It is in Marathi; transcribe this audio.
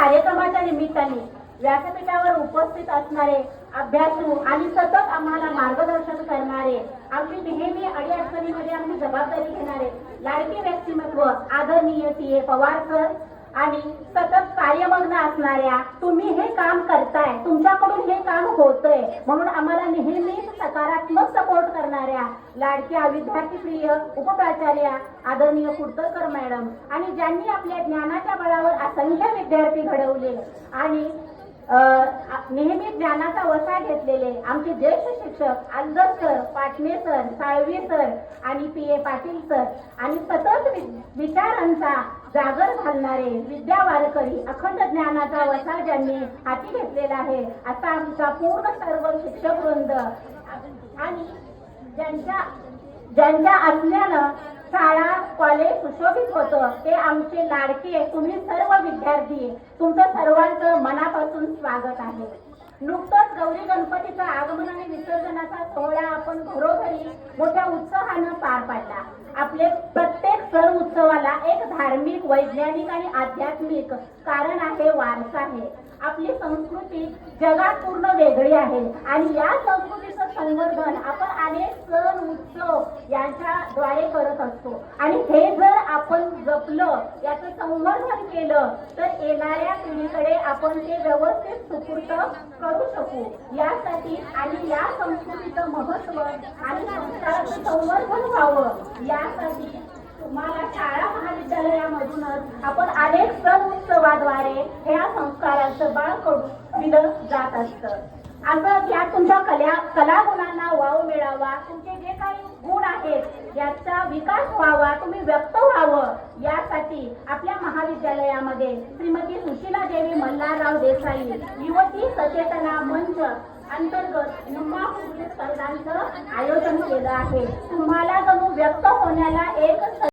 कार्यक्रमाच्या निमित्ताने व्यासपीठावर उपस्थित असणारे अभ्यासू आणि सतत आम्हाला मार्गदर्शन करणारे, आमची नेहमी अडीअडचणीमध्ये आमची जबाबदारी घेणारे लाडके व्यक्तिमत्व आदरणीय टी.ए. पवार सर आणि सतत कार्यमग्न असणाऱ्या, तुम्ही हे काम करताय, तुमच्याकडून हे काम होतंय म्हणून आम्हाला नेहमीच सकारात्मक सपोर्ट करणाऱ्या लाडक्या विद्यार्थीप्रिय उपप्राचार्य आदरणीय कुडतरकर मॅडम आणि ज्यांनी आपल्या ज्ञानाच्या बळावर असंख्य विद्यार्थी घडवले आणि नेहमी ज्ञानाचा वसा घेतलेले आमचे ज्येष्ठ शिक्षक Aldar sir, Patne sir, Salvi sir आणि पी.ए. पाटील सर आणि सतत विचारांचा जागर घालणारे विद्या वारकरी, अखंड ज्ञानाचा वसा ज्यांनी हाती घेतलेला आहे असा आमचा पूर्ण सर्व शिक्षक वृंद आणि ज्यांच्या असल्यानं शाळा कॉलेज सुशोभित होतं ते आमचे लाडके तुम्ही सर्व विद्यार्थी, तुमचं सर्वांचं मनापासून स्वागत आहे. नुकतंच गौरी गणपतीचं आगमन आणि विसर्जनाचा सोहळा आपण घरोघरी मोठ्या उत्साहानं पार पाडला. आपले प्रत्येक सण उत्सवाला एक धार्मिक, वैज्ञानिक आणि आध्यात्मिक कारण आहे, वारसा आहे. आपली संस्कृती जगात पूर्ण वेगळी आहे आणि या संस्कृतीचं संवर्धन आपण अनेक सण उत्सव यांच्याद्वारे करत असतो आणि हे जर आपण जपलं, याचं संवर्धन केलं तर येणाऱ्या पिढीकडे आपण ते व्यवस्थित सुपूर्त करू शकू. यासाठी आणि या संस्कृतीचं महत्त्व आणि संस्काराचं संवर्धन व्हावं यासाठी तुम्हाला शाळा महाविद्यालयामधूनच आपण अनेक सण उत्सवाद्वारे ह्या संस्कारांचं बाळकडून दिलं जात असतं. असं या तुमच्या कला गुणांना वाव मिळावा, तुमचे जे काही गुण आहेत याचा विकास व्हावा, तुम्ही व्यक्त व्हावं यासाठी आपल्या महाविद्यालयामध्ये श्रीमती सुशीला देवी मल्हारराव देसाई युवती सचेतना मंच अंतर्गत स्पर्धांचं आयोजन केलं आहे. तुम्हाला जणू व्यक्त होण्याला एक